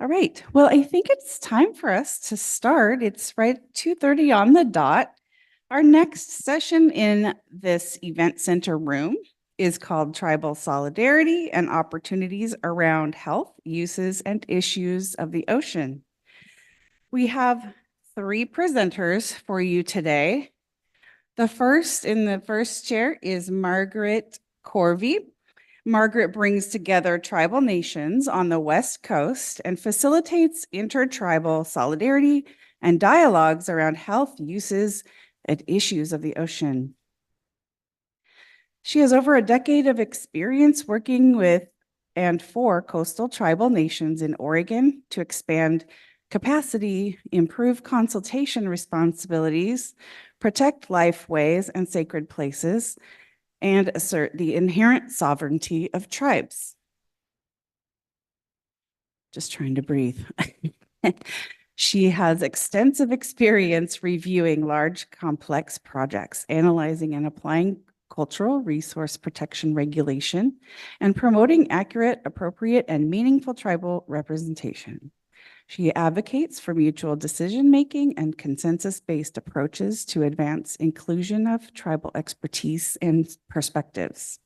All right. Well, I think it's time for us to start. It's right 2:30 on the dot. Our next session in this event center room is called Tribal Solidarity and Opportunities Around Health, Uses, and Issues of the Ocean. We have 3 presenters for you today. The first in the first chair is Margaret Corvey. Margaret brings together tribal nations on the West Coast and facilitates intertribal solidarity and dialogues around health, uses, and issues of the ocean. She has over a decade of experience working with and for coastal tribal nations in Oregon to expand capacity, improve consultation responsibilities, protect lifeways and sacred places, and assert the inherent sovereignty of tribes. Just trying to breathe. She has extensive experience reviewing large, complex projects, analyzing and applying cultural resource protection regulation, and promoting accurate, appropriate, and meaningful tribal representation. She advocates for mutual decision-making and consensus-based approaches to advance inclusion of tribal expertise and perspectives.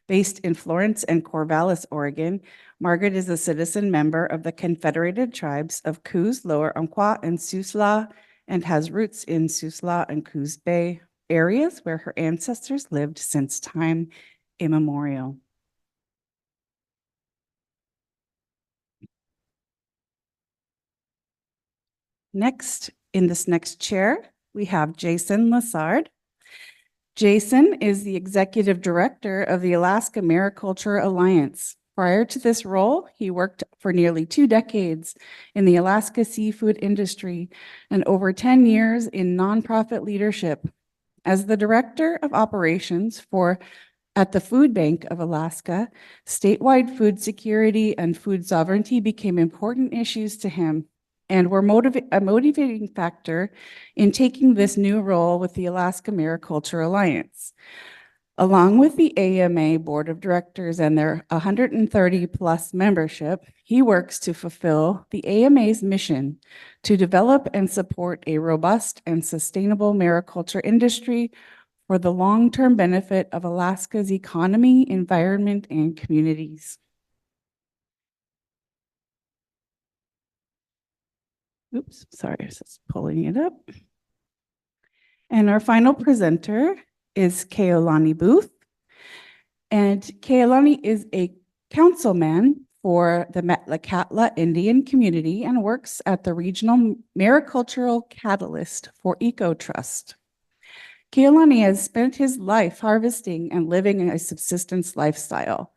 Based in Florence and Corvallis, Oregon, Margaret is a citizen member of the Confederated Tribes of Coos, Lower Umpqua, and Siuslaw, and has roots in Siuslaw and Coos Bay areas where her ancestors lived since time immemorial. Next, in this next chair, we have Jason Lassard. Jason is the executive director of the Alaska Mariculture Alliance. Prior to this role, he worked for nearly 2 decades in the Alaska seafood industry and over 10 years in nonprofit leadership. As the director of operations at the Food Bank of Alaska, statewide food security and food sovereignty became important issues to him and were a motivating factor in taking this new role with the Alaska Mariculture Alliance. Along with the AMA Board of Directors and their 130-plus membership, he works to fulfill the AMA's mission to develop and support a robust and sustainable mariculture industry for the long-term benefit of Alaska's economy, environment, and communities. Oops, sorry, I was just pulling it up. And our final presenter is Keolani Booth. And Keolani is a councilman for the Metlakatla Indian community and works at the Regional Maricultural Catalyst for Eco Trust. Keolani has spent his life harvesting and living a subsistence lifestyle.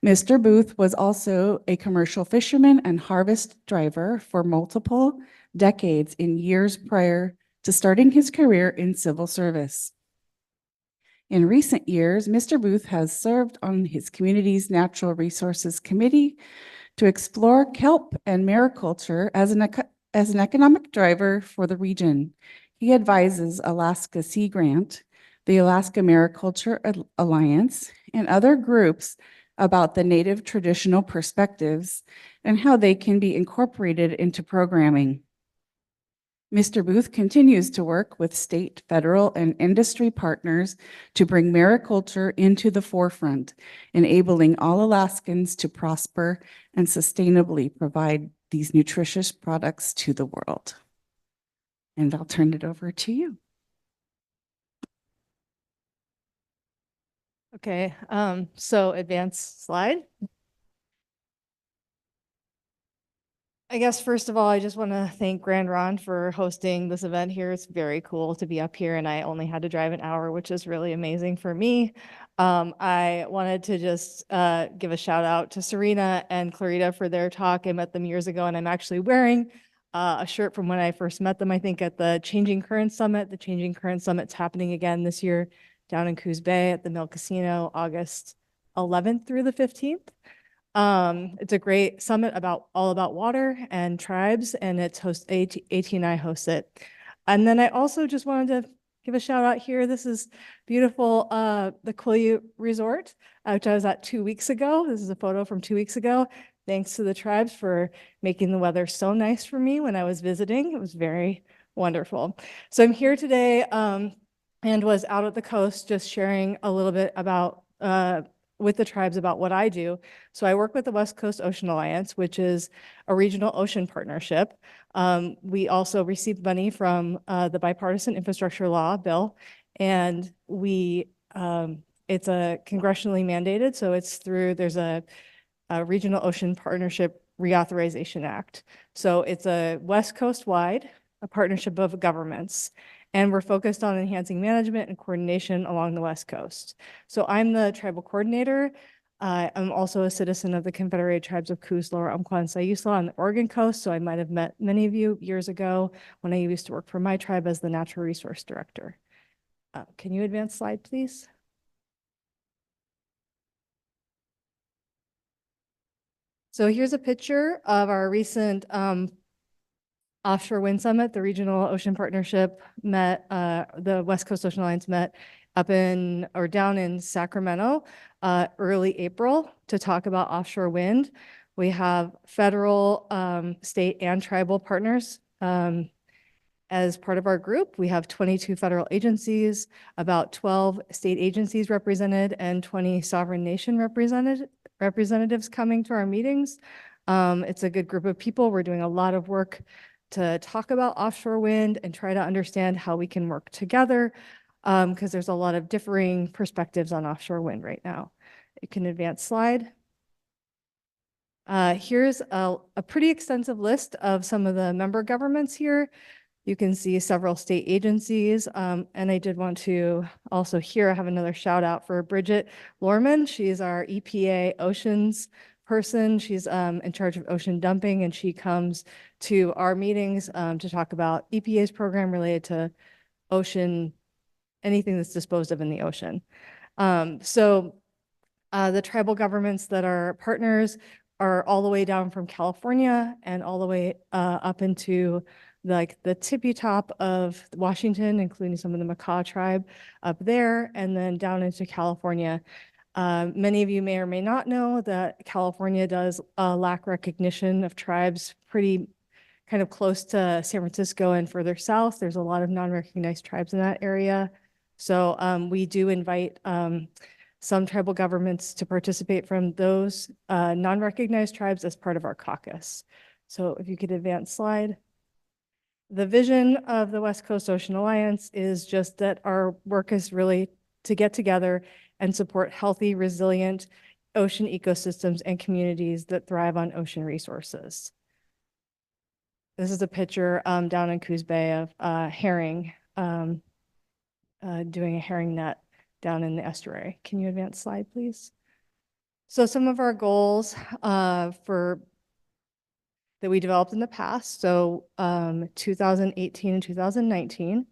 Mr. Booth was also a commercial fisherman and harvest driver for multiple decades in years prior to starting his career in civil service. In recent years, Mr. Booth has served on his community's Natural Resources Committee to explore kelp and mariculture as an economic driver for the region. He advises Alaska Sea Grant, the Alaska Mariculture Alliance, and other groups about the native traditional perspectives and how they can be incorporated into programming. Mr. Booth continues to work with state, federal, and industry partners to bring mariculture into the forefront, enabling all Alaskans to prosper and sustainably provide these nutritious products to the world. And I'll turn it over to you. Okay, so advance slide. I guess first of all, I just want to thank Grand Ron for hosting this event here. It's very cool to be up here, and I only had to drive an hour, which is really amazing for me. I wanted to just give a shout out to Serena and Clarita for their talk. I met them years ago, and I'm actually wearing a shirt from when I first met them, I think at the Changing Current Summit. The Changing Current Summit's happening again this year down in Coos Bay at the Mill Casino, August 11th through the 15th. It's a great summit all about water and tribes, and it's AT&I hosts it. And then I also just wanted to give a shout out here. This is beautiful, the Quileute Resort, which I was at 2 weeks ago. This is a photo from 2 weeks ago. thanks to the tribes for making the weather so nice for me when I was visiting. It was very wonderful. So I'm here today and was out at the coast just sharing a little bit about with the tribes about what I do. So I work with the West Coast Ocean Alliance, which is a regional ocean partnership. We also receive money from the Bipartisan Infrastructure Law bill, and it's a congressionally mandated, so it's through, there's a Regional Ocean Partnership Reauthorization Act. So it's a West Coast wide, a partnership of governments, and we're focused on enhancing management and coordination along the West Coast. So I'm the tribal coordinator. I'm also a citizen of the Confederated Tribes of Coos, Lower Umpqua, and Siuslaw on the Oregon coast. So I might have met many of you years ago when I used to work for my tribe as the Natural Resource Director. Can you advance slide, please? So here's a picture of our recent offshore wind summit. The Regional Ocean Partnership met, the West Coast Ocean Alliance met up in or down in Sacramento early April to talk about offshore wind. We have federal, state, and tribal partners as part of our group. We have 22 federal agencies, about 12 state agencies represented, and 20 sovereign nation representatives coming to our meetings. It's a good group of people. We're doing a lot of work to talk about offshore wind and try to understand how we can work together, because there's a lot of differing perspectives on offshore wind right now. You can advance slide. Here's a pretty extensive list of some of the member governments here. You can see several state agencies, and I did want to also here, I have another shout out for Bridget Lorman. She's our EPA oceans person. She's in charge of ocean dumping, and she comes to our meetings to talk about EPA's program related to ocean, anything that's disposed of in the ocean. The tribal governments that are partners are all the way down from California and all the way up into like the tippy top of Washington, including some of the Makah tribe up there, and then down into California. Many of you may or may not know that California does lack recognition of tribes pretty kind of close to San Francisco and further south. There's a lot of non-recognized tribes in that area. So we do invite some tribal governments to participate from those non-recognized tribes as part of our caucus. So if you could advance slide. The vision of the West Coast Ocean Alliance is just that our work is really to get together and support healthy, resilient ocean ecosystems and communities that thrive on ocean resources. This is a picture down in Coos Bay of herring, doing a herring net down in the estuary. Can you advance slide, please? So some of our goals that we developed in the past. So 2018 and 2019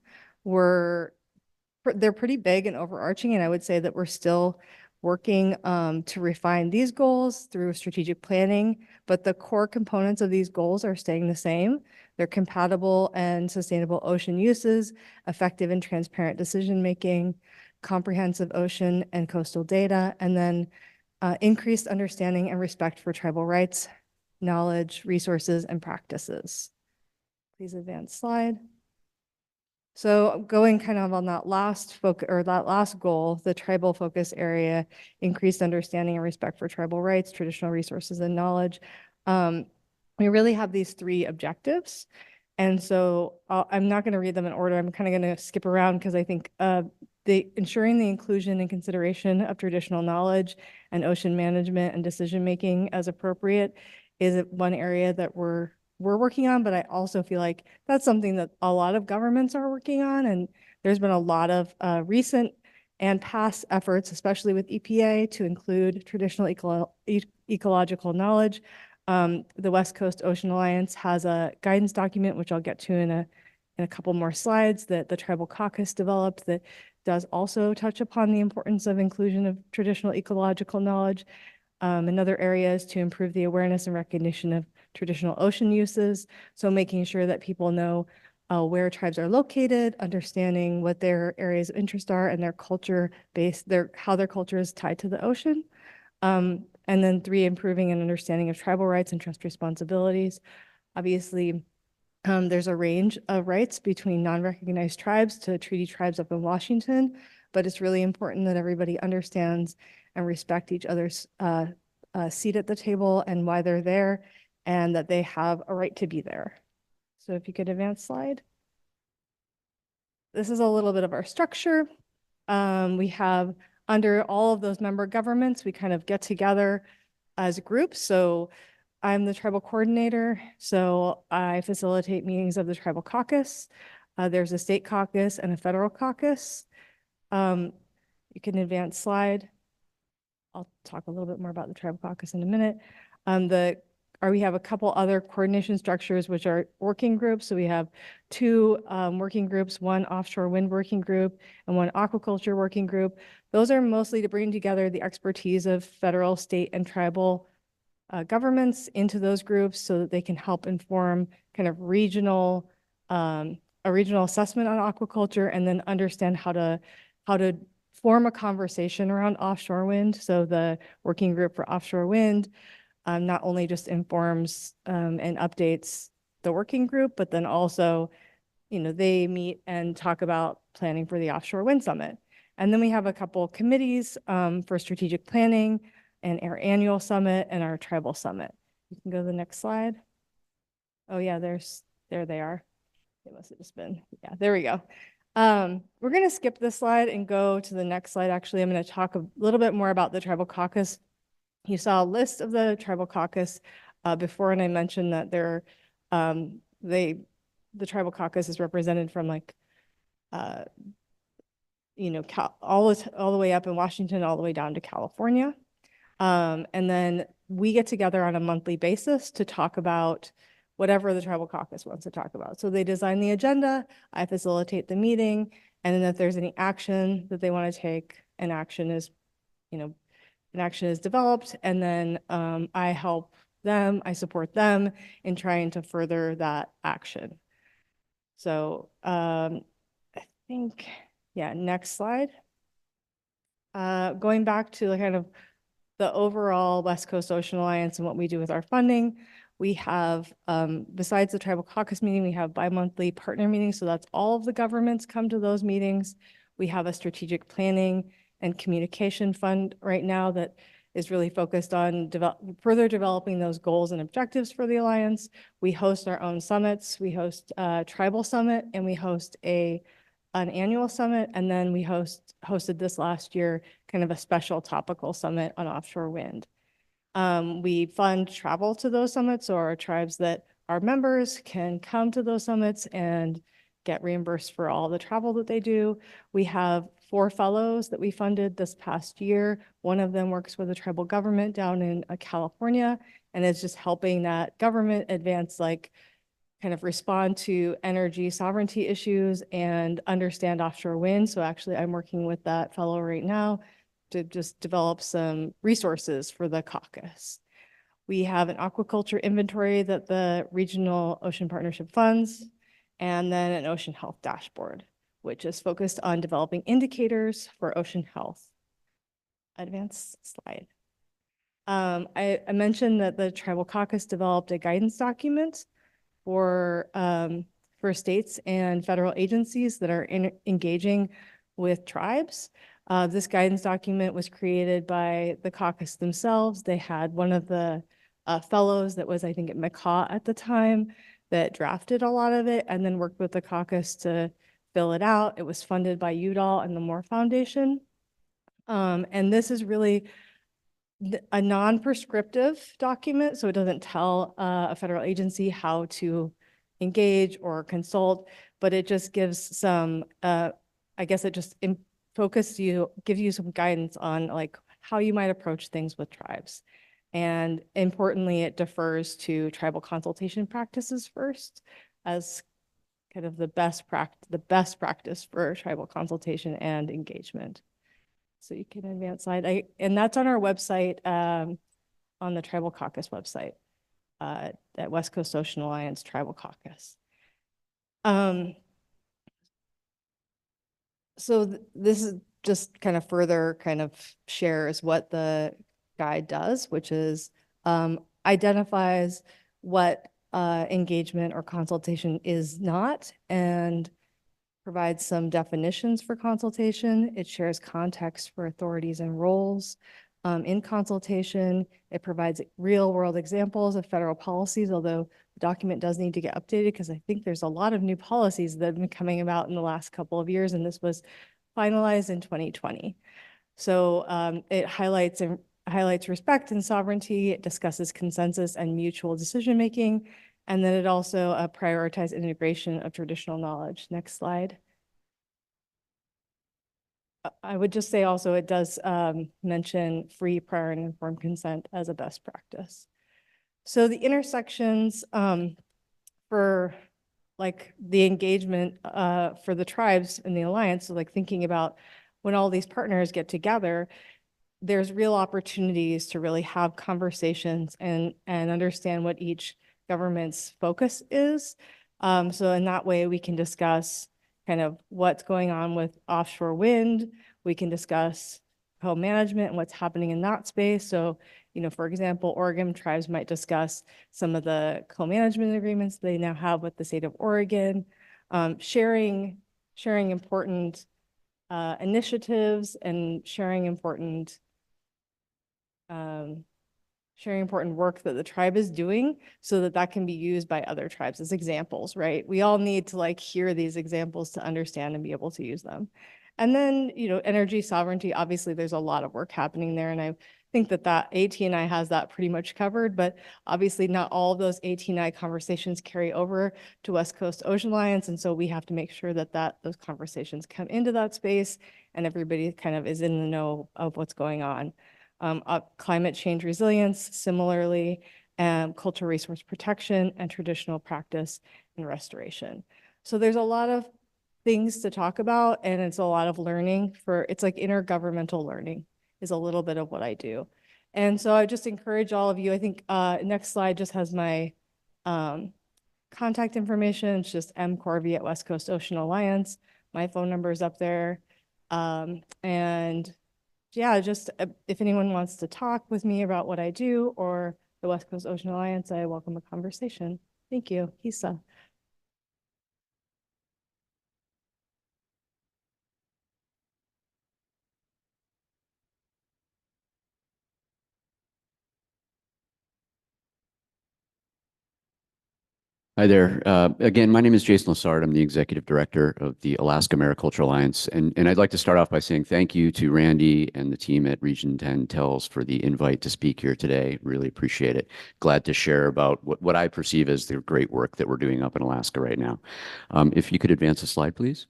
they're pretty big and overarching, and I would say that we're still working to refine these goals through strategic planning, but the core components of these goals are staying the same. They're compatible and sustainable ocean uses, effective and transparent decision-making, comprehensive ocean and coastal data, and then increased understanding and respect for tribal rights, knowledge, resources, and practices. Please advance slide. So going kind of on that last focus or that last goal, the tribal focus area, increased understanding and respect for tribal rights, traditional resources, and knowledge. We really have these three objectives. And so I'm not going to read them in order. I'm kind of going to skip around because I think ensuring the inclusion and consideration of traditional knowledge and ocean management and decision-making as appropriate is one area that we're working on, but I also feel like that's something that a lot of governments are working on. And there's been a lot of recent and past efforts, especially with EPA, to include traditional ecological knowledge. The West Coast Ocean Alliance has a guidance document, which I'll get to in a couple more slides, that the Tribal Caucus developed that does also touch upon the importance of inclusion of traditional ecological knowledge. Another area is to improve the awareness and recognition of traditional ocean uses. So making sure that people know where tribes are located, understanding what their areas of interest are and their culture based, how their culture is tied to the ocean. And And then 3, improving an understanding of tribal rights and trust responsibilities. Obviously, there's a range of rights between non-recognized tribes to treaty tribes up in Washington, but it's really important that everybody understands and respect each other's seat at the table and why they're there, and that they have a right to be there. So if you could advance slide. This is a little bit of our structure. We have under all of those member governments, we kind of get together as a group. So I'm the tribal coordinator, so I facilitate meetings of the tribal caucus. There's a state caucus and a federal caucus. You can advance slide. I'll talk a little bit more about the tribal caucus in a minute. We have a couple other coordination structures, which are working groups. So we have 2 working groups, one offshore wind working group and one aquaculture working group. Those are mostly to bring together the expertise of federal, state, and tribal governments into those groups so that they can help inform kind of a regional assessment on aquaculture, and then understand how to form a conversation around offshore wind. So the working group for offshore wind not only just informs and updates the working group, but then also, they meet and talk about planning for the offshore wind summit. And then we have a couple committees for strategic planning and our annual summit and our tribal summit. You can go to the next slide. Oh yeah, there they are. They must have just been, yeah, there we go. We're gonna skip this slide and go to the next slide. Actually, I'm gonna talk a little bit more about the tribal caucus. You saw a list of the tribal caucus before, and I mentioned that the tribal caucus is represented from like, all the way up in Washington, all the way down to California. And then we get together on a monthly basis to talk about whatever the tribal caucus wants to talk about. So they design the agenda, I facilitate the meeting, and then if there's any action that they want to take, an action is developed, and then I support them in trying to further that action. So I think, yeah, next slide. Going back to kind of the overall West Coast Ocean Alliance and what we do with our funding, we have, besides the tribal caucus meeting, we have bi-monthly partner meetings. So that's all of the governments come to those meetings. We have a strategic planning and communication fund right now that is really focused on further developing those goals and objectives for the Alliance. We host our own summits. We host a tribal summit, and we host an annual summit, and then we hosted this last year kind of a special topical summit on offshore wind. We fund travel to those summits, so our tribes that are members can come to those summits and get reimbursed for all the travel that they do. We have 4 fellows that we funded this past year. One of them works with the tribal government down in California, and is just helping that government advance, kind of respond to energy sovereignty issues and understand offshore wind. So actually, I'm working with that fellow right now to just develop some resources for the caucus. We have an aquaculture inventory that the Regional Ocean Partnership funds, and then an ocean health dashboard, which is focused on developing indicators for ocean health. Advanced slide. I mentioned that the Tribal Caucus developed a guidance document for states and federal agencies that are engaging with tribes. This guidance document was created by the caucus themselves. They had one of the fellows that was, I think, at McCaw at the time, that drafted a lot of it and then worked with the caucus to fill it out. It was funded by Udall and the Moore Foundation. And this is really a non-prescriptive document, so it doesn't tell a federal agency how to engage or consult, but it just gives some, I guess it just gives you some guidance on how you might approach things with tribes. And importantly, it defers to tribal consultation practices first as kind of the best practice for tribal consultation and engagement. So you can advance slide. And that's on our website, on the Tribal Caucus website, at West Coast Ocean Alliance Tribal Caucus. So this is just kind of further kind of shares what the guide does, which is identifies what engagement or consultation is not and provides some definitions for consultation. It shares context for authorities and roles in consultation. It provides real world examples of federal policies, although the document does need to get updated because I think there's a lot of new policies that have been coming about in the last couple of years, and this was finalized in 2020. So it highlights respect and sovereignty. It discusses consensus and mutual decision-making. And then it also prioritizes integration of traditional knowledge. Next slide. I would just say also it does mention free, prior, and informed consent as a best practice. So the intersections for like the engagement for the tribes in the alliance, so like thinking about when all these partners get together, there's real opportunities to really have conversations and understand what each government's focus is. So in that way, we can discuss kind of what's going on with offshore wind. We can discuss co-management and what's happening in that space. So, you know, for example, Oregon tribes might discuss some of the co-management agreements they now have with the state of Oregon, sharing important initiatives and sharing important work that the tribe is doing so that that can be used by other tribes as examples, right? We all need to like hear these examples to understand and be able to use them. And then, you know, energy sovereignty, obviously there's a lot of work happening there. And I think that AT&I has that pretty much covered, but obviously not all of those AT&I conversations carry over to West Coast Ocean Alliance. And so we have to make sure that those conversations come into that space and everybody kind of is in the know of what's going on. Climate change resilience, similarly, cultural resource protection, and traditional practice and restoration. So there's a lot of things to talk about, and it's a lot of learning it's like intergovernmental learning is a little bit of what I do. And so I just encourage all of you, I think next slide just has my contact information. It's just mcorvey@West Coast Ocean Alliance. My phone number is up there. And yeah, just if anyone wants to talk with me about what I do or the West Coast Ocean Alliance, I welcome a conversation. Thank you. Hisa. Hi there. Again, my name is Jason Lessard. I'm the Executive Director of the Alaska Mariculture Alliance. And I'd like to start off by saying thank you to Randy and the team at Region 10 TELS for the invite to speak here today. Really appreciate it. Glad to share about what I perceive as the great work that we're doing up in Alaska right now. If you could advance a slide, please.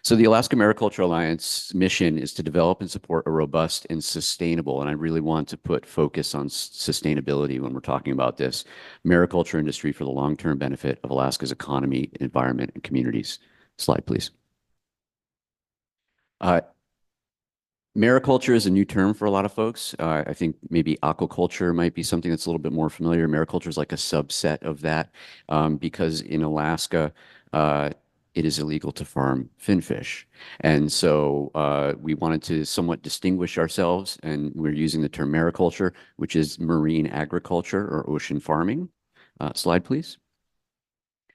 So the Alaska Mariculture Alliance mission is to develop and support a robust and sustainable, and I really want to put focus on sustainability when we're talking about this, mariculture industry for the long-term benefit of Alaska's economy, environment, and communities. Slide, please. Mariculture is a new term for a lot of folks. I think maybe aquaculture might be something that's a little bit more familiar. Mariculture is like a subset of that because in Alaska, it is illegal to farm finfish. And so we wanted to somewhat distinguish ourselves, and we're using the term mariculture, which is marine agriculture or ocean farming. Slide, please.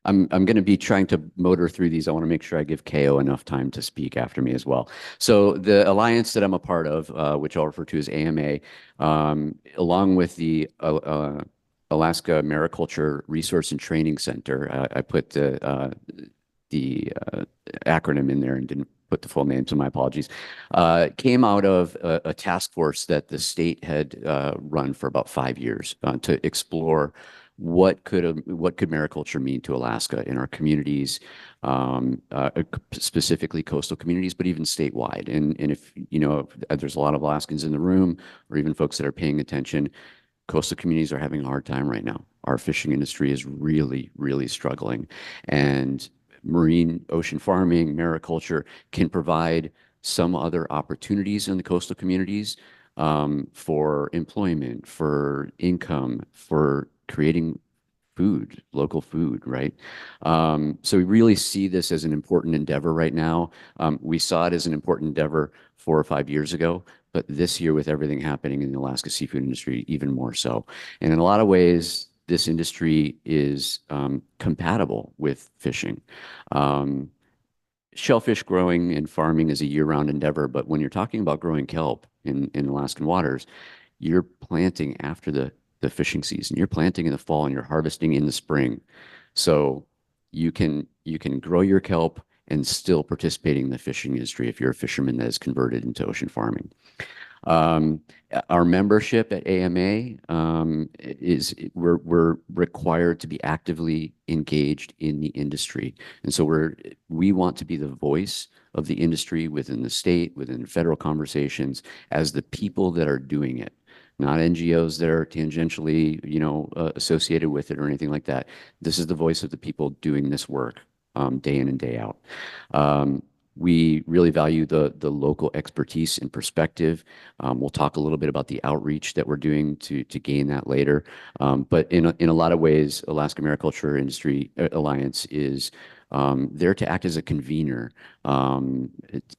I'm going to be trying to motor through these. I want to make sure I give KO enough time to speak after me as well. So the alliance that I'm a part of, which I'll refer to as AMA, along with the Alaska Mariculture Resource and Training Center, I put the acronym in there and didn't put the full name, so my apologies, came out of a task force that the state had run for about 5 years to explore what could mariculture mean to Alaska in our communities, specifically coastal communities, but even statewide. And if, you know, there's a lot of Alaskans in the room or even folks that are paying attention, coastal communities are having a hard time right now. Our fishing industry is really, really struggling. And marine ocean farming, mariculture can provide some other opportunities in the coastal communities for employment, for income, for creating food, local food, right? So we really see this as an important endeavor right now. We saw it as an important endeavor 4 or 5 years ago, but this year with everything happening in the Alaska seafood industry, even more so. And in a lot of ways, this industry is compatible with fishing. Um, Shellfish growing and farming is a year-round endeavor, but when you're talking about growing kelp in Alaskan waters, you're planting after the fishing season. You're planting in the fall and you're harvesting in the spring. So you can grow your kelp and still participating in the fishing industry if you're a fisherman that is converted into ocean farming. Um, our membership at AMA is we're required to be actively engaged in the industry, and so we want to be the voice of the industry within the state, within federal conversations, as the people that are doing it, not NGOs that are tangentially, associated with it or anything like that. This is the voice of the people doing this work day in and day out. Um, we really value the local expertise and perspective. We'll talk a little bit about the outreach that we're doing to gain that later. But in a lot of ways, Alaska Mariculture Industry Alliance is there to act as a convener,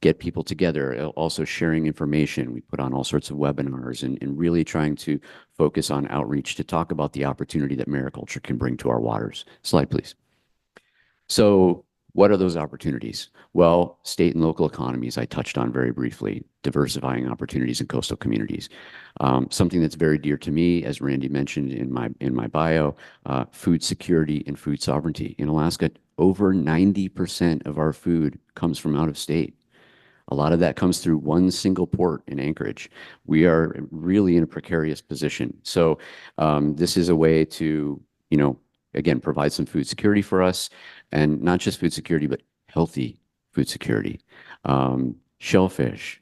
get people together, also sharing information. We put on all sorts of webinars and really trying to focus on outreach to talk about the opportunity that mariculture can bring to our waters. Slide, please. So what are those opportunities? Well, state and local economies, I touched on very briefly, diversifying opportunities in coastal communities. Something that's very dear to me, as Randy mentioned in my bio, food security and food sovereignty. In Alaska, over 90% of our food comes from out of state. A lot of that comes through one single port in Anchorage. We are really in a precarious position. So this is a way to, again, provide some food security for us, and not just food security, but healthy food security. Shellfish,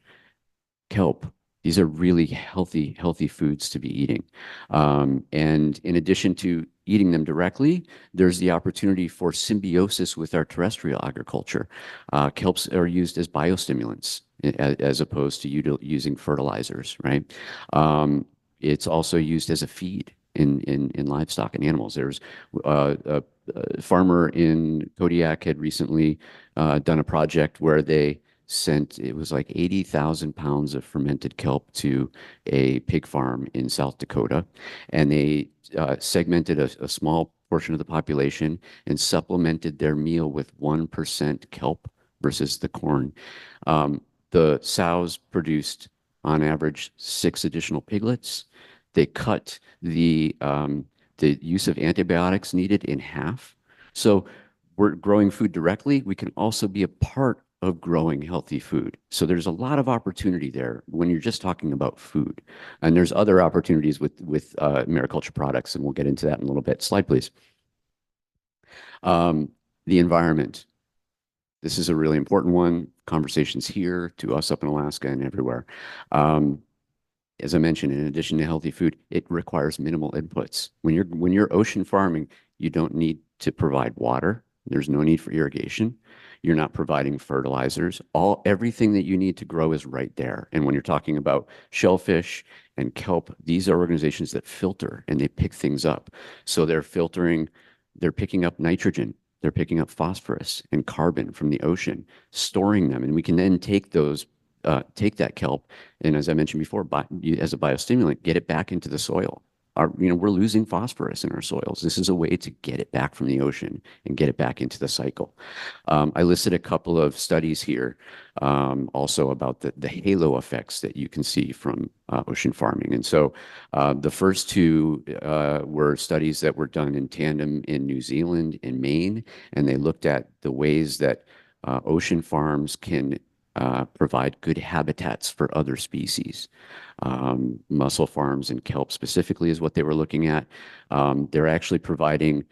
kelp, these are really healthy foods to be eating. And in addition to eating them directly, there's the opportunity for symbiosis with our terrestrial agriculture. Kelps are used as biostimulants as opposed to using fertilizers, right? It's also used as a feed in livestock and animals. There's a farmer in Kodiak had recently done a project where they sent, it was like 80,000 pounds of fermented kelp to a pig farm in South Dakota. And they segmented a small portion of the population and supplemented their meal with 1% kelp versus the corn. The sows produced on average 6 additional piglets. They cut the use of antibiotics needed in half. So we're growing food directly. We can also be a part of growing healthy food. So there's a lot of opportunity there when you're just talking about food. And there's other opportunities with mariculture products, and we'll get into that in a little bit. Slide, please. The environment. This is a really important one. Conversations here, to us up in Alaska and everywhere. As I mentioned, in addition to healthy food, it requires minimal inputs. When you're ocean farming, you don't need to provide water. There's no need for irrigation. You're not providing fertilizers. Everything that you need to grow is right there. And when you're talking about shellfish and kelp, these are organizations that filter and they pick things up. So they're picking up nitrogen, they're picking up phosphorus and carbon from the ocean, storing them, and we can then take that kelp, and as I mentioned before, as a biostimulant, get it back into the soil. We're losing phosphorus in our soils. This is a way to get it back from the ocean and get it back into the cycle. I listed a couple of studies here also about the halo effects that you can see from ocean farming. And so the first two were studies that were done in tandem in New Zealand and Maine, and they looked at the ways that ocean farms can provide good habitats for other species. Mussel farms and kelp specifically is what they were looking at. They're actually providing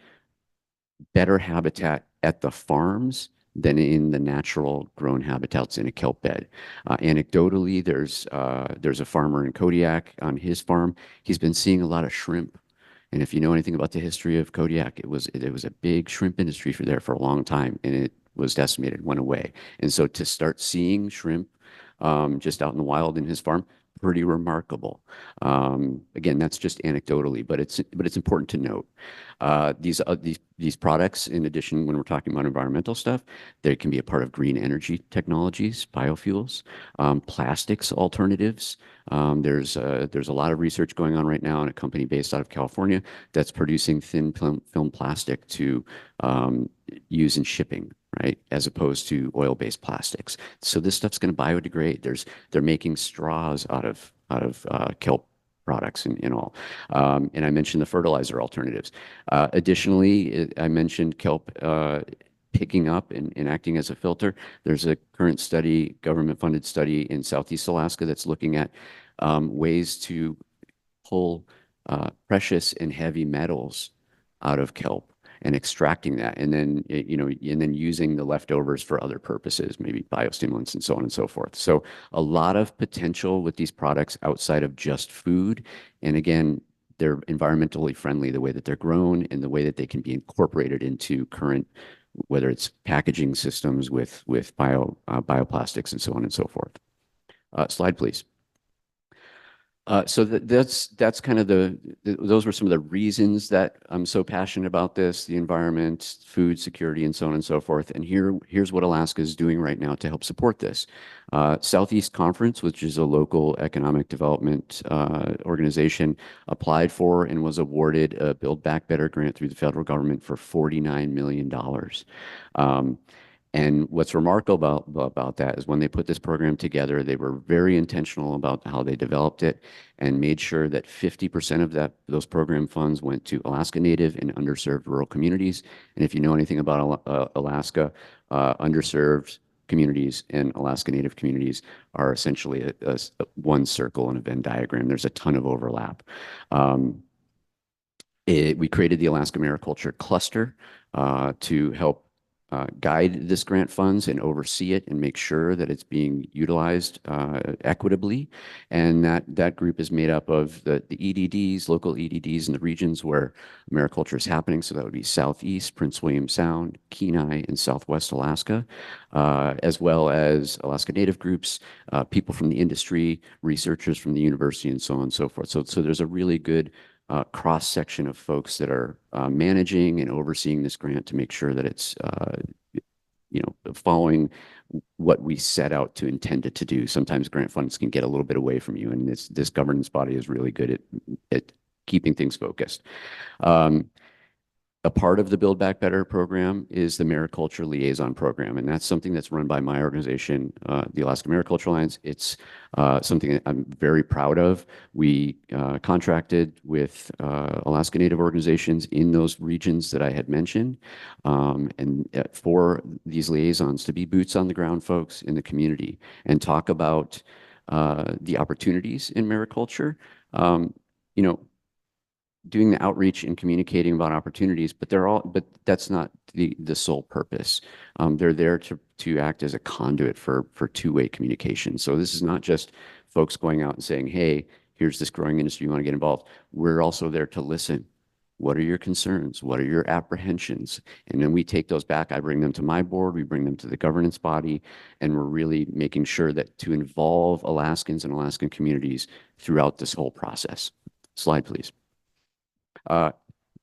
better habitat at the farms than in the natural grown habitats in a kelp bed. Anecdotally, there's a farmer in Kodiak on his farm. He's been seeing a lot of shrimp. And if you know anything about the history of Kodiak, it was a big shrimp industry for a long time, and it was decimated, went away. And so to start seeing shrimp just out in the wild in his farm, pretty remarkable. Again, that's just anecdotally, but it's important to note. These products, in addition, when we're talking about environmental stuff, they can be a part of green energy technologies, biofuels, plastics alternatives. There's a lot of research going on right now in a company based out of California that's producing thin film plastic to use in shipping, right, as opposed to oil-based plastics. So this stuff's going to biodegrade. They're making straws out of kelp products and all. And I mentioned the fertilizer alternatives. Additionally, I mentioned kelp picking up and acting as a filter. There's a current study, government-funded study in Southeast Alaska that's looking at ways to pull precious and heavy metals out of kelp and extracting that, and then and then using the leftovers for other purposes, maybe biostimulants and so on and so forth. So a lot of potential with these products outside of just food. And again, they're environmentally friendly, the way that they're grown and the way that they can be incorporated into current, whether it's packaging systems with bioplastics and so on and so forth. Slide, please. So that's kind of those were some of the reasons that I'm so passionate about this, the environment, food security, and so on and so forth. And here's what Alaska is doing right now to help support this. Southeast Conference, which is a local economic development organization, applied for and was awarded a Build Back Better grant through the federal government for $49 million. And what's remarkable about that is when they put this program together, they were very intentional about how they developed it and made sure that 50% of those program funds went to Alaska Native and underserved rural communities. And if you know anything about Alaska, underserved communities and Alaska Native communities are essentially one circle in a Venn diagram. There's a ton of overlap. We created the Alaska Mariculture Cluster to help guide this grant funds and oversee it and make sure that it's being utilized equitably. And that group is made up of the EDDs, local EDDs in the regions where mariculture is happening. So that would be Southeast, Prince William Sound, Kenai, and Southwest Alaska, as well as Alaska Native groups, people from the industry, researchers from the university, and so on and so forth. So there's a really good cross-section of folks that are managing and overseeing this grant to make sure that it's following what we set out to intend it to do. Sometimes grant funds can get a little bit away from you, and this governance body is really good at keeping things focused. A part of the Build Back Better program is the Mariculture Liaison Program, and that's something that's run by my organization, the Alaska Mariculture Alliance. It's something that I'm very proud of. We contracted with Alaska Native organizations in those regions that I had mentioned, and for these liaisons to be boots on the ground folks in the community and talk about the opportunities in mariculture. Doing the outreach and communicating about opportunities, but that's not the sole purpose. They're there to act as a conduit for two-way communication. So this is not just folks going out and saying, hey, here's this growing industry, you want to get involved. We're also there to listen. What are your concerns? What are your apprehensions? And then we take those back. I bring them to my board. We bring them to the governance body. And we're really making sure that to involve Alaskans and Alaskan communities throughout this whole process. Slide, please.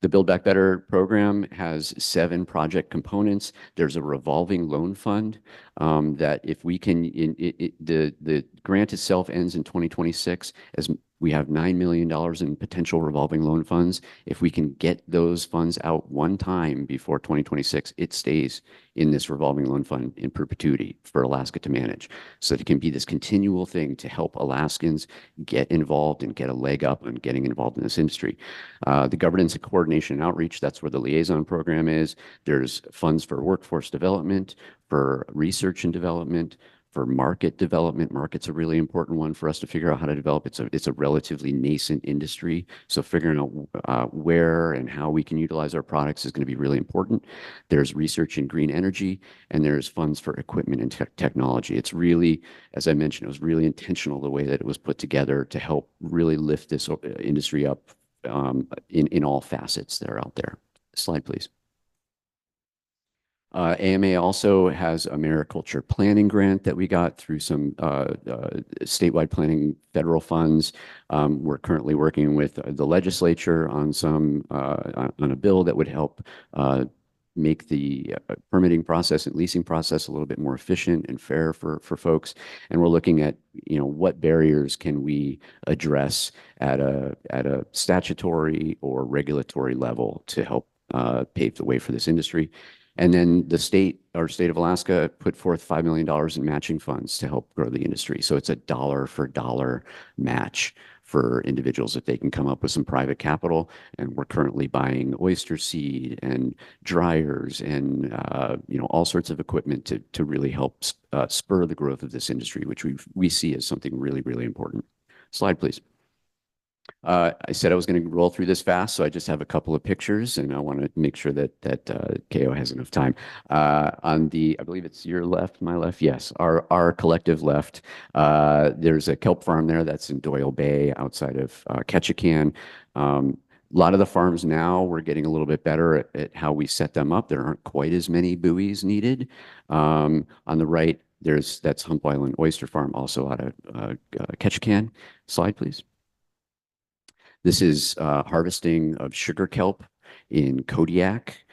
The Build Back Better program has 7 project components. There's a revolving loan fund that if we can, the grant itself ends in 2026 as we have $9 million in potential revolving loan funds. If we can get those funds out one time before 2026, it stays in this revolving loan fund in perpetuity for Alaska to manage. So that it can be this continual thing to help Alaskans get involved and get a leg up on getting involved in this industry. The governance and coordination and outreach, that's where the liaison program is. There's funds for workforce development, for research and development, for market development. Market's a really important one for us to figure out how to develop. It's a relatively nascent industry. So figuring out where and how we can utilize our products is going to be really important. There's research in green energy, and there's funds for equipment and technology. It's really, as I mentioned, it was really intentional the way that it was put together to help really lift this industry up in all facets that are out there. Slide, please. AMA also has a mariculture planning grant that we got through some statewide planning federal funds. We're currently working with the legislature on on a bill that would help make the permitting process and leasing process a little bit more efficient and fair for folks. And we're looking at, what barriers can we address at a statutory or regulatory level to help pave the way for this industry. And then our state of Alaska put forth $5 million in matching funds to help grow the industry. So it's a dollar for dollar match for individuals if they can come up with some private capital. And we're currently buying oyster seed and dryers and all sorts of equipment to really help spur the growth of this industry, which we see as something really, really important. Slide, please. I said I was going to roll through this fast, so I just have a couple of pictures, and I want to make sure that KO has enough time. I believe it's your left, my left. Yes, our collective left. There's a kelp farm there that's in Doyle Bay, outside of Ketchikan. A lot of the farms now, we're getting a little bit better at how we set them up. There aren't quite as many buoys needed. On the right, that's Hump Island Oyster Farm, also out of Ketchikan. Slide, please. This is harvesting of sugar kelp in Kodiak.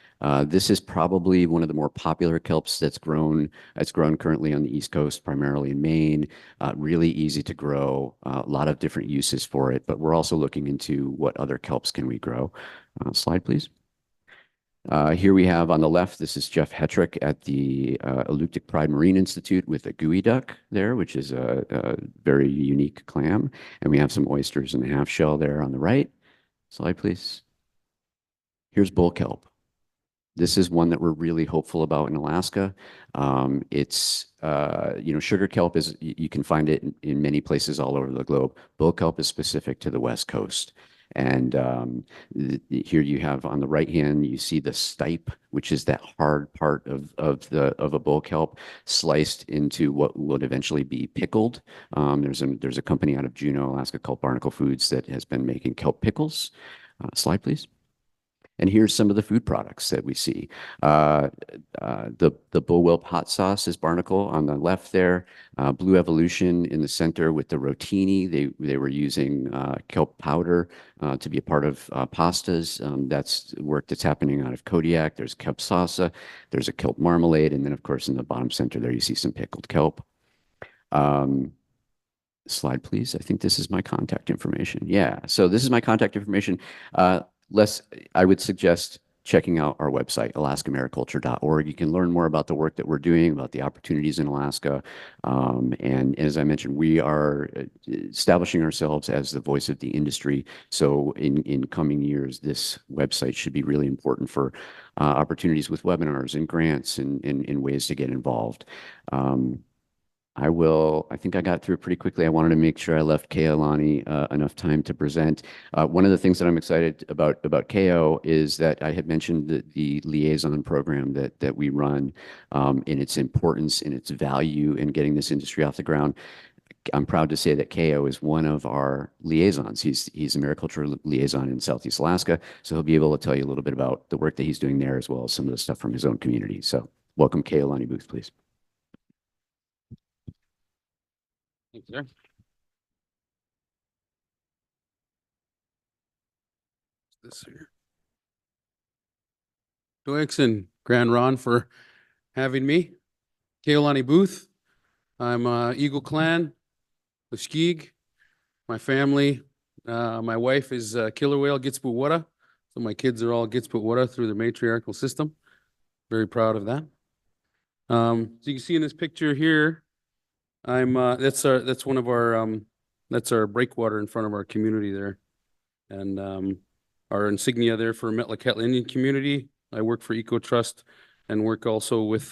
This is probably one of the more popular kelps that's grown. It's grown currently on the East Coast, primarily in Maine. Really easy to grow. A lot of different uses for it, but we're also looking into what other kelps can we grow. Slide, please. Here we have on the left, this is Jeff Hetrick at the Aluptic Pride Marine Institute with a gooey duck there, which is a very unique clam. And we have some oysters in the half shell there on the right. Slide, please. Here's bull kelp. This is one that we're really hopeful about in Alaska. Sugar kelp you can find it in many places all over the globe. Bull kelp is specific to the West Coast. And here you have on the right hand, you see the stipe, which is that hard part of a bull kelp sliced into what would eventually be pickled. There's a company out of Juneau, Alaska called Barnacle Foods that has been making kelp pickles. Slide, please. And here's some of the food products that we see. The Bull Whelp hot sauce is Barnacle on the left there. Blue Evolution in the center with the rotini. They were using kelp powder to be a part of pastas. That's work that's happening out of Kodiak. There's kelp salsa. There's a kelp marmalade. And then, of course, in the bottom center there, you see some pickled kelp. Slide, please. I think this is my contact information. Yeah, so this is my contact information. I would suggest checking out our website, alaskaamericulture.org. You can learn more about the work that we're doing, about the opportunities in Alaska. And as I mentioned, we are establishing ourselves as the voice of the industry. So in coming years, this website should be really important for opportunities with webinars and grants and ways to get involved. I think I got through it pretty quickly. I wanted to make sure I left Kealani enough time to present. One of the things that I'm excited about KO is that I had mentioned the liaison program that we run in its importance and its value in getting this industry off the ground. I'm proud to say that KO is one of our liaisons. He's a mariculture liaison in Southeast Alaska, so he'll be able to tell you a little bit about the work that he's doing there as well as some of the stuff from his own community. So welcome, Kealani Booth, please. Thanks, sir. This here. Thanks and Grand Ron for having me. Kealani Booth. I'm Eagle Clan, Muskeeg. My family, my wife is Killer Whale Gitspuwara. So my kids are all Gitspuwara through the matriarchal system. Very proud of that. So you can see in this picture here, that's one of our that's our breakwater in front of our community there, and our insignia there for Metlakatla Indian community. I work for Eco Trust and work also with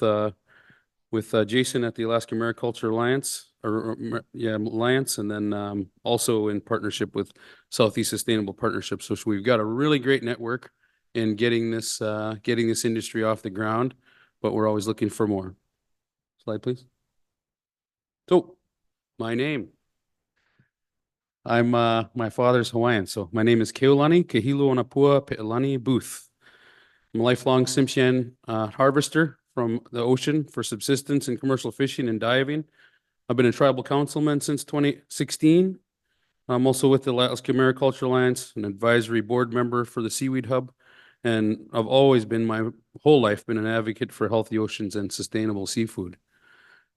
Jason at the Alaska Mariculture Alliance, Alliance, and then also in partnership with Southeast Sustainable Partnership. So we've got a really great network in getting this industry off the ground, but we're always looking for more. Slide, please. So, my name. I'm my father's Hawaiian, so my name is Keolani Kehilo Onapua Pe'elani Booth. I'm a lifelong Tsimshian harvester from the ocean for subsistence and commercial fishing and diving. I've been a tribal councilman since 2016. I'm also with the Alaska Mariculture Alliance, an advisory board member for the Seaweed Hub. And I've always been, my whole life, been an advocate for healthy oceans and sustainable seafood.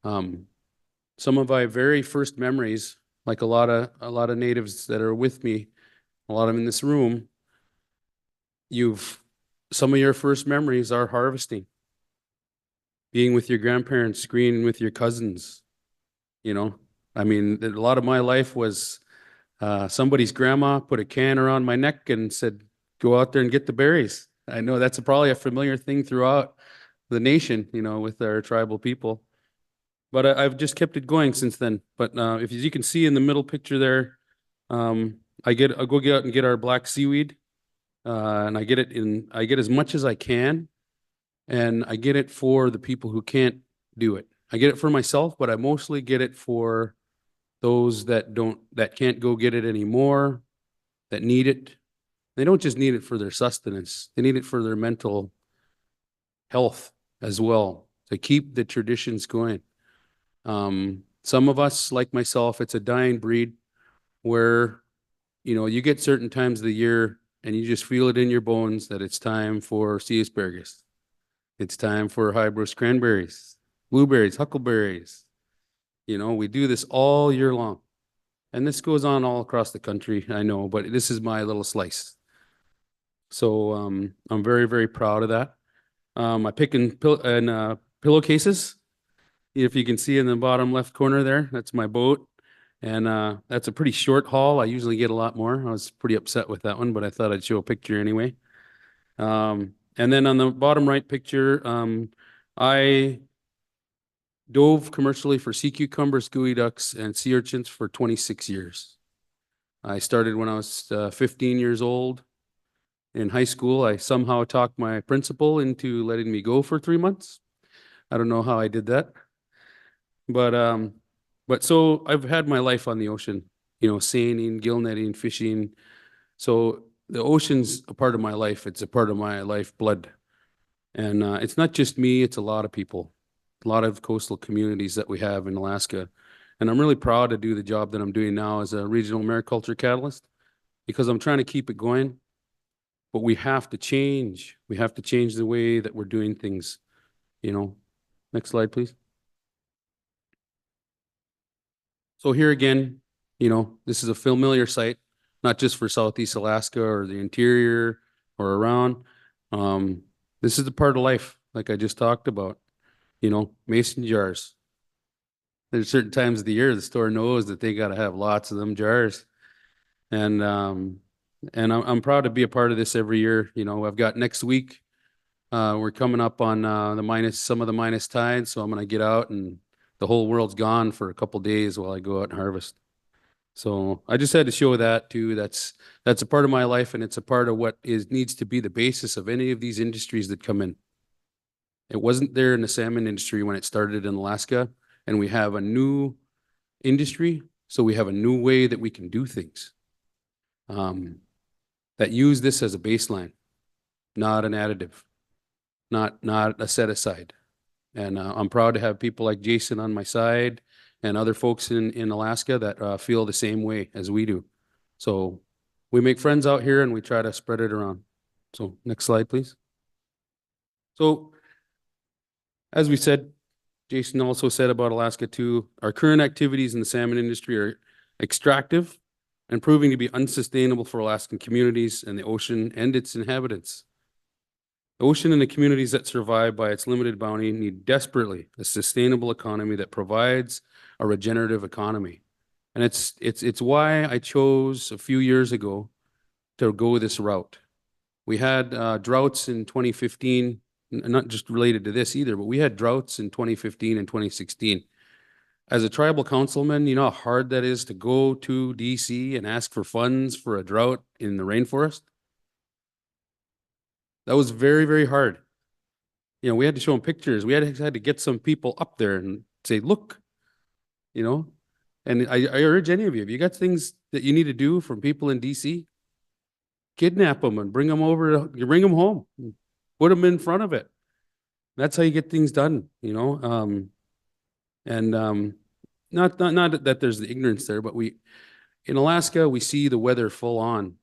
Some of my very first memories, like a lot of natives that are with me, a lot of them in this room, some of your first memories are harvesting, being with your grandparents, screening with your cousins. You know, I mean, a lot of my life was somebody's grandma put a can around my neck and said, go out there and get the berries. I know that's probably a familiar thing throughout the nation, you know, with our tribal people. But I've just kept it going since then. But if you can see in the middle picture there, I'll go get out and get our black seaweed. And I get as much as I can. And I get it for the people who can't do it. I get it for myself, but I mostly get it for those that can't go get it anymore, that need it. They don't just need it for their sustenance. They need it for their mental health as well, to keep the traditions going. Some of us, like myself, it's a dying breed where, you know, you get certain times of the year and you just feel it in your bones that it's time for sea asparagus. It's time for hybris cranberries, blueberries, huckleberries. You know, we do this all year long. And this goes on all across the country, I know, but this is my little slice. So I'm very, very proud of that. I pick in pillowcases. If you can see in the bottom left corner there, that's my boat. And that's a pretty short haul. I usually get a lot more. I was pretty upset with that one, but I thought I'd show a picture anyway. And then on the bottom right picture, I dove commercially for sea cucumbers, gooey ducks, and sea urchins for 26 years. I started when I was 15 years old. In high school, I somehow talked my principal into letting me go for 3 months. I don't know how I did that. But so I've had my life on the ocean, you know, seining, gill netting, fishing. So the ocean's a part of my life. It's a part of my lifeblood. And it's not just me, it's a lot of people, a lot of coastal communities that we have in Alaska. And I'm really proud to do the job that I'm doing now as a regional mariculture catalyst, because I'm trying to keep it going. But we have to change. We have to change the way that we're doing things, you know. Next slide, please. So here again, you know, this is a familiar site, not just for Southeast Alaska or the interior or around. This is the part of life, like I just talked about, you know, mason jars. There's certain times of the year the store knows that they got to have lots of them jars. And I'm proud to be a part of this every year. You know, I've got next week, we're coming up on some of the minus tides, so I'm going to get out and the whole world's gone for a couple days while I go out and harvest. So I just had to show that too. That's a part of my life, and it's a part of what needs to be the basis of any of these industries that come in. It wasn't there in the salmon industry when it started in Alaska, and we have a new industry, so we have a new way that we can do things. That use this as a baseline, not an additive, not a set aside. And I'm proud to have people like Jason on my side and other folks in Alaska that feel the same way as we do. So we make friends out here and we try to spread it around. So next slide, please. So as we said, Jason also said about Alaska too, our current activities in the salmon industry are extractive and proving to be unsustainable for Alaskan communities and the ocean and its inhabitants. The ocean and the communities that survive by its limited bounty need desperately a sustainable economy that provides a regenerative economy. And it's why I chose a few years ago to go this route. We had droughts in 2015, not just related to this either, but we had droughts in 2015 and 2016. As a tribal councilman, you know how hard that is to go to DC and ask for funds for a drought in the rainforest? That was very, very hard. You know, we had to show them pictures. We had to get some people up there and say, look, you know, and I urge any of you, if you got things that you need to do from people in DC, kidnap them and bring them over, bring them home, put them in front of it. That's how you get things done, you know? And not that there's the ignorance there, but in Alaska, we see the weather full on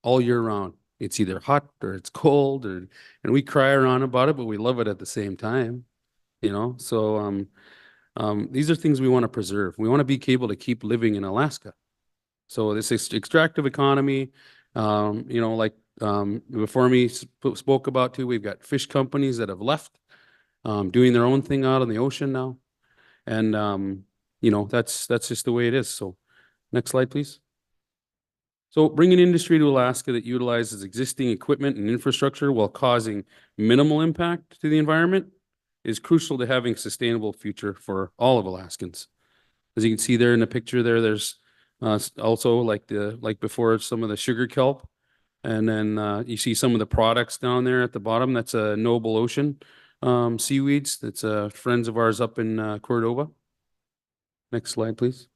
all year round. It's either hot or it's cold, and we cry around about it, but we love it at the same time, you know? So these are things we want to preserve. We want to be able to keep living in Alaska. So this extractive economy, you know, like before me spoke about too, we've got fish companies that have left, doing their own thing out on the ocean now. And you know, that's just the way it is. So next slide, please. So bringing industry to Alaska that utilizes existing equipment and infrastructure while causing minimal impact to the environment is crucial to having a sustainable future for all of Alaskans. As you can see there in the picture there, there's also like before, some of the sugar kelp. And then you see some of the products down there at the bottom. That's a Noble Ocean seaweeds. That's friends of ours up in Cordova. Next slide, please.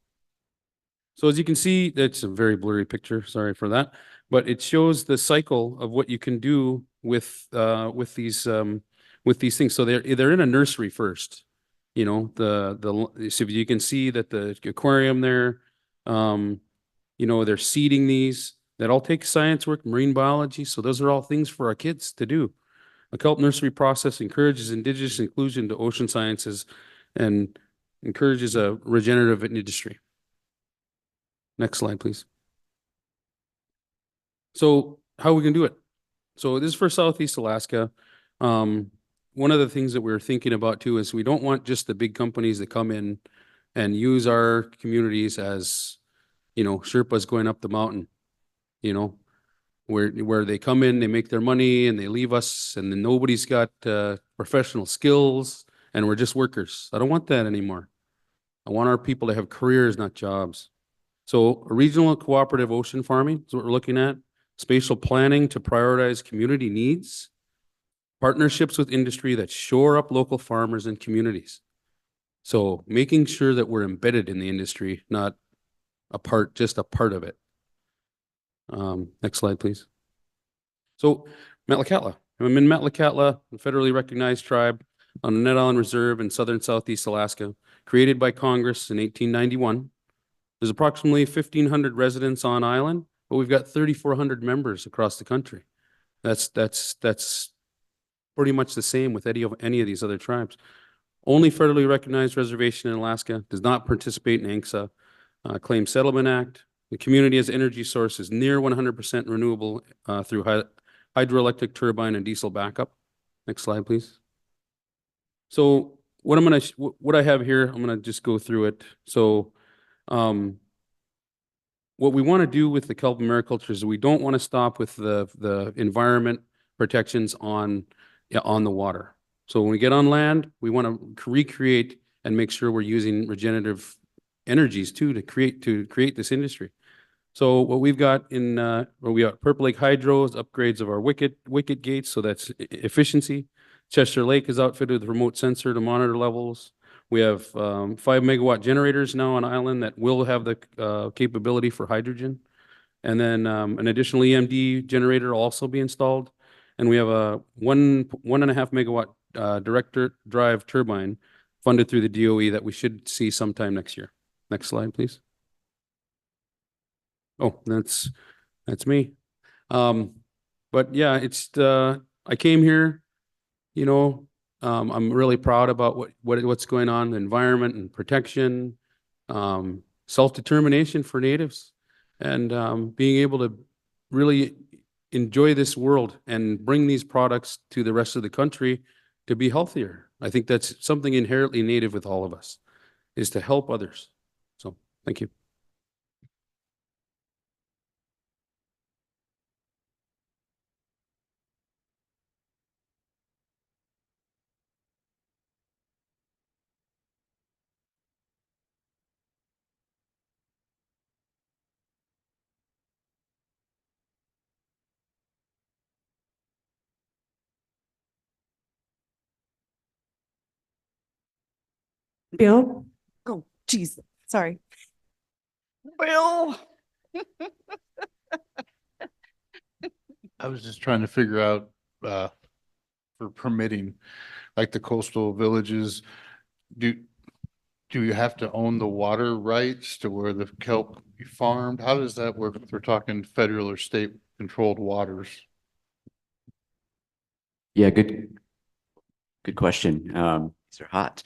So as you can see, that's a very blurry picture. Sorry for that, but it shows the cycle of what you can do with these things. So they're in a nursery first. You know, so you can see that the aquarium there, you know, they're seeding these. That all takes science work, marine biology. So those are all things for our kids to do. A kelp nursery process encourages indigenous inclusion to ocean sciences and encourages a regenerative industry. Next slide, please. So how we can do it? So this is for Southeast Alaska. One of the things that we're thinking about too is we don't want just the big companies that come in and use our communities as, you know, Sherpas going up the mountain, you know, where they come in, they make their money and they leave us, and then nobody's got professional skills and we're just workers. I don't want that anymore. I want our people to have careers, not jobs. So regional cooperative ocean farming is what we're looking at. Spatial planning to prioritize community needs. Partnerships with industry that shore up local farmers and communities. So making sure that we're embedded in the industry, not just a part of it. Next slide, please. So Metlakatla. I'm in Metlakatla, a federally recognized tribe on the Ned Island Reserve in southern Southeast Alaska, created by Congress in 1891. There's approximately 1,500 residents on island, but we've got 3,400 members across the country. That's pretty much the same with any of these other tribes. Only federally recognized reservation in Alaska, does not participate in ANCSA, Claim Settlement Act. The community has energy sources near 100% renewable through hydroelectric turbine and diesel backup. Next slide, please. So what I have here, I'm gonna just go through it. So what we want to do with the kelp and mariculture is we don't want to stop with the environment protections on the water. So when we get on land, we want to recreate and make sure we're using regenerative energies too to create this industry. So what we've got we got Purple Lake Hydro's upgrades of our wicket gates, so that's efficiency. Chester Lake is outfitted with a remote sensor to monitor levels. We have 5 megawatt generators now on island that will have the capability for hydrogen. And then an additional EMD generator will also be installed. And we have a 1.5 megawatt direct drive turbine funded through the DOE that we should see sometime next year. Next slide, please. Oh, that's me. But yeah, I came here, you know, I'm really proud about what's going on, the environment and protection, self-determination for natives, and being able to really enjoy this world and bring these products to the rest of the country to be healthier. I think that's something inherently native with all of us, is to help others. So thank you. Bill? Oh, geez, sorry. Bill. I was just trying to figure out for permitting. like the coastal villages, do you have to own the water rights to where the kelp be farmed? How does that work if we're talking federal or state controlled waters? Yeah, good question. These are hot.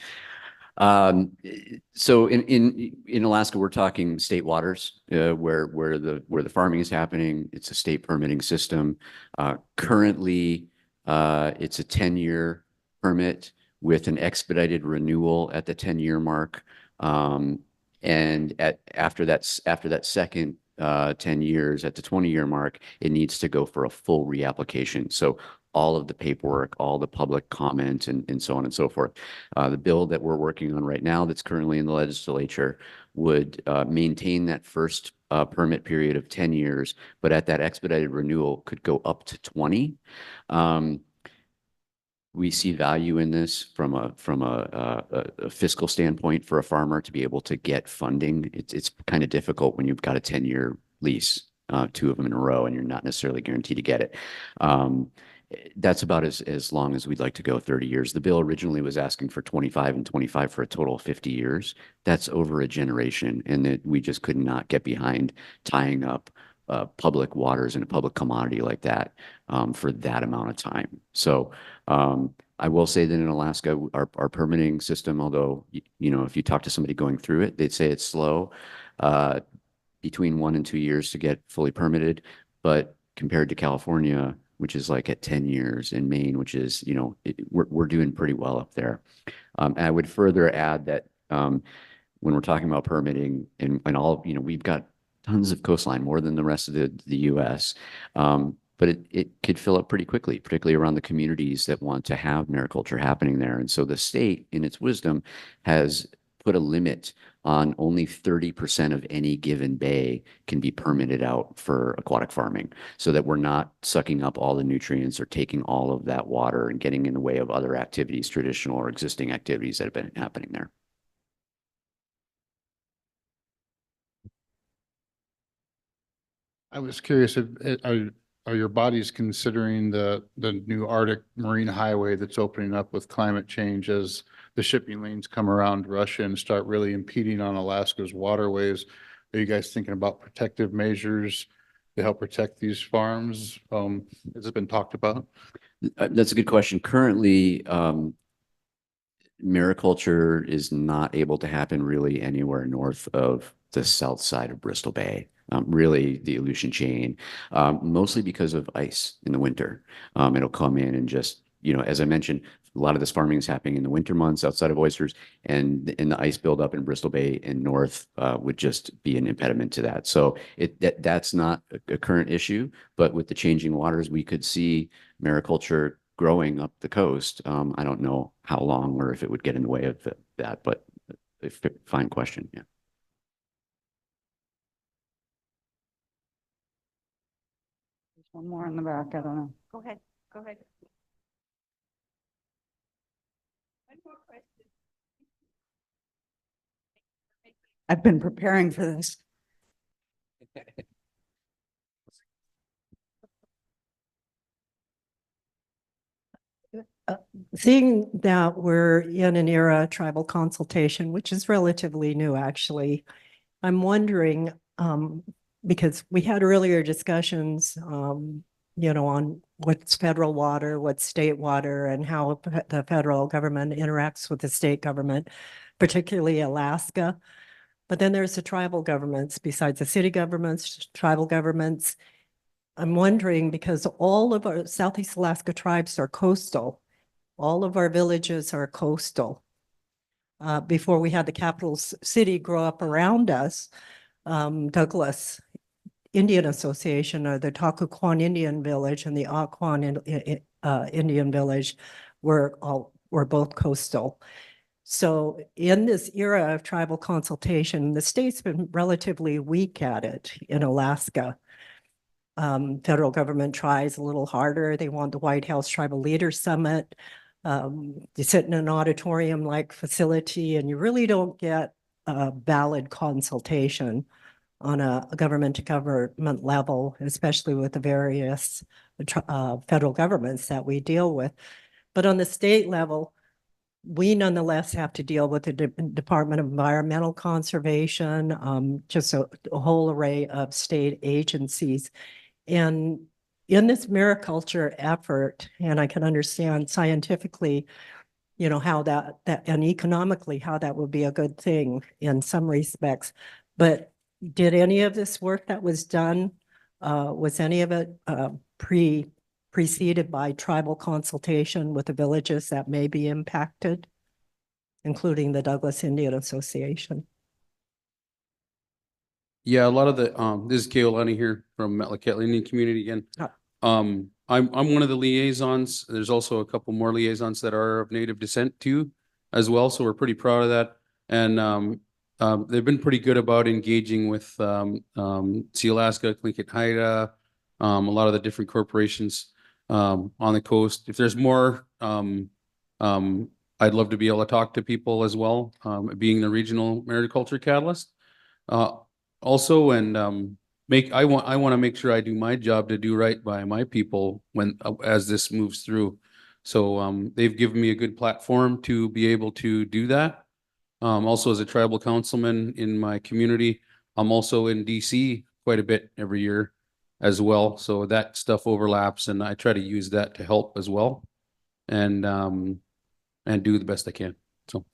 So in Alaska, we're talking state waters, where the farming is happening. It's a state permitting system. Currently, it's a 10-year permit with an expedited renewal at the 10-year mark. And after that second 10 years, at the 20-year mark, it needs to go for a full reapplication. So all of the paperwork, all the public comment, and so on and so forth. The bill that we're working on right now that's currently in the legislature would maintain that first permit period of 10 years, but at that expedited renewal could go up to 20. We see value in this from a fiscal standpoint for a farmer to be able to get funding. It's kind of difficult when you've got a 10-year lease, two of them in a row, and you're not necessarily guaranteed to get it. That's about as long as we'd like to go, 30 years. The bill originally was asking for 25 and 25 for a total of 50 years. That's over a generation, and that we just could not get behind tying up public waters in a public commodity like that for that amount of time. So I will say that in Alaska, our permitting system, although, you know, if you talk to somebody going through it, they'd say it's slow, between 1 and 2 years to get fully permitted. But compared to California, which is like at 10 years, in Maine, which is, you know, we're doing pretty well up there. And I would further add that when we're talking about permitting and all, you know, we've got tons of coastline, more than the rest of the U.S. But it could fill up pretty quickly, particularly around the communities that want to have mariculture happening there. And so the state, in its wisdom, has put a limit on only 30% of any given bay can be permitted out for aquatic farming, so that we're not sucking up all the nutrients or taking all of that water and getting in the way of other activities, traditional or existing activities that have been happening there. I was curious, are your bodies considering the new Arctic Marine Highway that's opening up with climate change as the shipping lanes come around Russia and start really impeding on Alaska's waterways? Are you guys thinking about protective measures to help protect these farms? Has it been talked about? That's a good question. Currently, mariculture is not able to happen really anywhere north of the south side of Bristol Bay. Really the Aleutian chain, mostly because of ice in the winter. It'll come in and just, you know, as I mentioned, a lot of this farming is happening in the winter months outside of oysters, and the ice buildup in Bristol Bay and north would just be an impediment to that. So that's not a current issue, but with the changing waters, we could see mariculture growing up the coast. I don't know how long or if it would get in the way of that, but a fine question. Yeah. There's one more in the back. I don't know. Go ahead. Go ahead. I've been preparing for this. Seeing that we're in an era of tribal consultation, which is relatively new, actually, I'm wondering, because we had earlier discussions, you know, on what's federal water, what's state water, and how the federal government interacts with the state government, particularly Alaska. But then there's the tribal governments, besides the city governments, tribal governments. I'm wondering, because all of our Southeast Alaska tribes are coastal. All of our villages are coastal. Before we had the capital city grow up around us, Douglas Indian Association, or the Takuquan Indian Village and the Aquan Indian Village were both coastal. So in this era of tribal consultation, the state's been relatively weak at it in Alaska. Federal government tries a little harder. They want the White House Tribal Leaders Summit. You sit in an auditorium-like facility and you really don't get a valid consultation on a government-to-government level, especially with the various federal governments that we deal with. But on the state level, we nonetheless have to deal with the Department of Environmental Conservation, just a whole array of state agencies. And in this mariculture effort, and I can understand scientifically, you know, how that and economically, how that would be a good thing in some respects. But did any of this work that was done, was any of it preceded by tribal consultation with the villages that may be impacted, including the Douglas Indian Association? Yeah, a lot of the, this is Keolani here from Metlakatla Indian Community again. I'm one of the liaisons. There's also a couple more liaisons that are of Native descent too, as well. So we're pretty proud of that. And they've been pretty good about engaging with Sealaska, Tlingit Haida, a lot of the different corporations on the coast. If there's more, I'd love to be able to talk to people as well, being the regional mariculture catalyst. Also, and I want to make sure I do my job to do right by my people when as this moves through. So they've given me a good platform to be able to do that. Also, as a tribal councilman in my community, I'm also in DC quite a bit every year as well. So that stuff overlaps, and I try to use that to help as well, and do the best I can. So.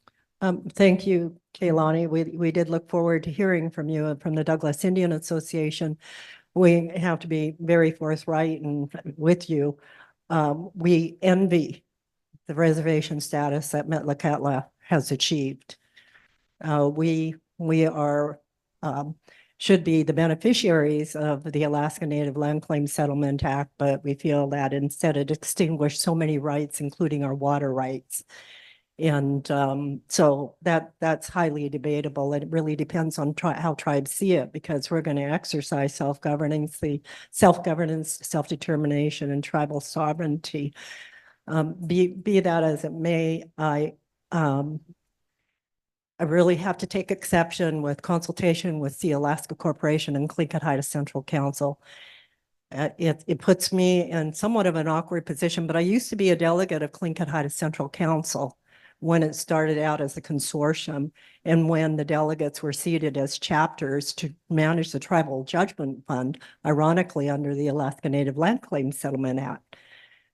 Thank you, Keilani. We did look forward to hearing from you and from the Douglas Indian Association. We have to be very forthright and with you. We envy the reservation status that Metlakatla has achieved. We are should be the beneficiaries of the Alaska Native Land Claim Settlement Act, but we feel that instead it extinguished so many rights, including our water rights. And so that's highly debatable. It really depends on how tribes see it, because we're going to exercise self-governance, self-determination, and tribal sovereignty. Be that as it may, I really have to take exception with consultation with the Alaska Corporation and Tlingit Haida Central Council. It puts me in somewhat of an awkward position, but I used to be a delegate of Tlingit Haida Central Council when it started out as a consortium, and when the delegates were seated as chapters to manage the Tribal Judgment Fund, ironically under the Alaska Native Land Claim Settlement Act.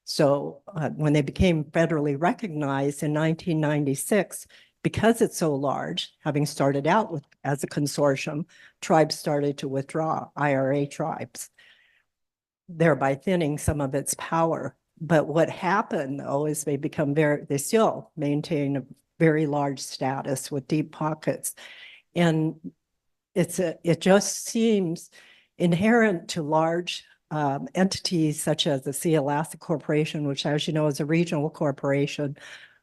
So when they became federally recognized in 1996, because it's so large, having started out as a consortium, tribes started to withdraw, IRA tribes, thereby thinning some of its power. But what happened, though, is they still maintain a very large status with deep pockets. And it just seems inherent to large entities such as the Sealaska Corporation, which, as you know, is a regional corporation,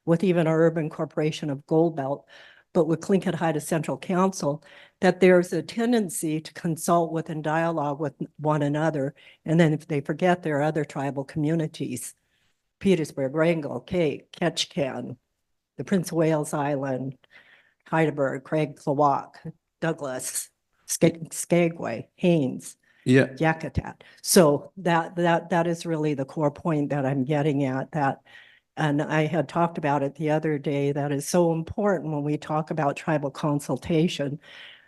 with even an urban corporation of Gold Belt, but with Tlingit Haida Central Council, that there's a tendency to consult with and dialogue with one another. And then if they forget there are other tribal communities, Petersburg, Wrangell, Ketchikan, the Prince of Wales Island, Heidelberg, Craig, Klawock, Douglas, Skagway, Haines, Yakutat. So that is really the core point that I'm getting at, and I had talked about it the other day, that is so important when we talk about tribal consultation,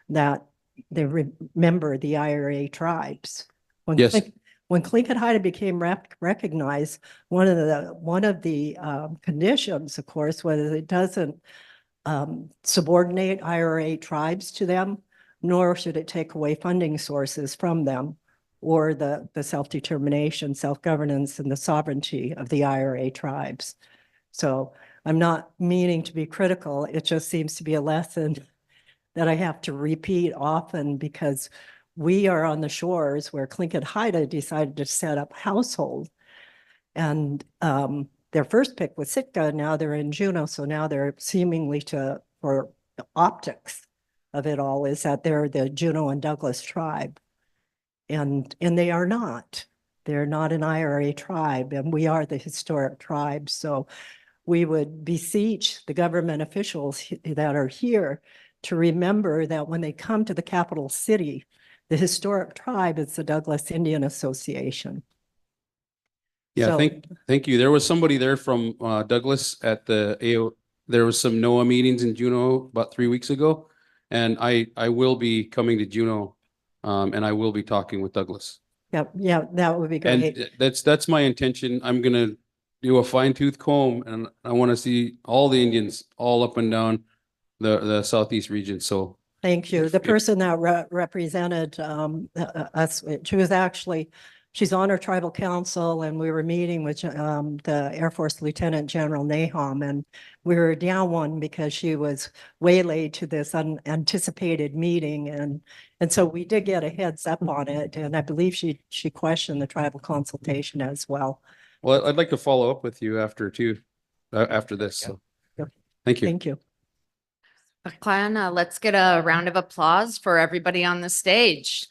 that they remember the IRA tribes. When Tlingit Haida became recognized, one of the conditions, of course, was it doesn't subordinate IRA tribes to them, nor should it take away funding sources from them, or the self-determination, self-governance, and the sovereignty of the IRA tribes. So I'm not meaning to be critical. It just seems to be a lesson that I have to repeat often, because we are on the shores where Tlingit Haida decided to set up household. And their first pick was Sitka, now they're in Juneau, so now they're seemingly for the optics of it all, is that they're the Juneau and Douglas tribe. And they are not. They're not an IRA tribe, and we are the historic tribe. So we would beseech the government officials that are here to remember that when they come to the capital city, the historic tribe is the Douglas Indian Association. Yeah, So, thank you. There was somebody there from Douglas at the there was some NOAA meetings in Juneau about 3 weeks ago. And I will be coming to Juneau, and I will be talking with Douglas. Yep, yeah, that would be And great. that's my intention. I'm gonna do a fine tooth comb, and I want to see all the Indians all up and down the southeast region. So Thank you. The if- person that represented us, she was actually, she's on our tribal council, and we were meeting with the Air Force Lieutenant General Nahom, and we were down one because she was waylaid to this unanticipated meeting, and so we did get a heads up on it, and I believe she questioned the tribal consultation as well. Well, I'd like to follow up with you after too, after this. So Yep. thank you. Thank you. Clan, let's get a round of applause for everybody on the stage.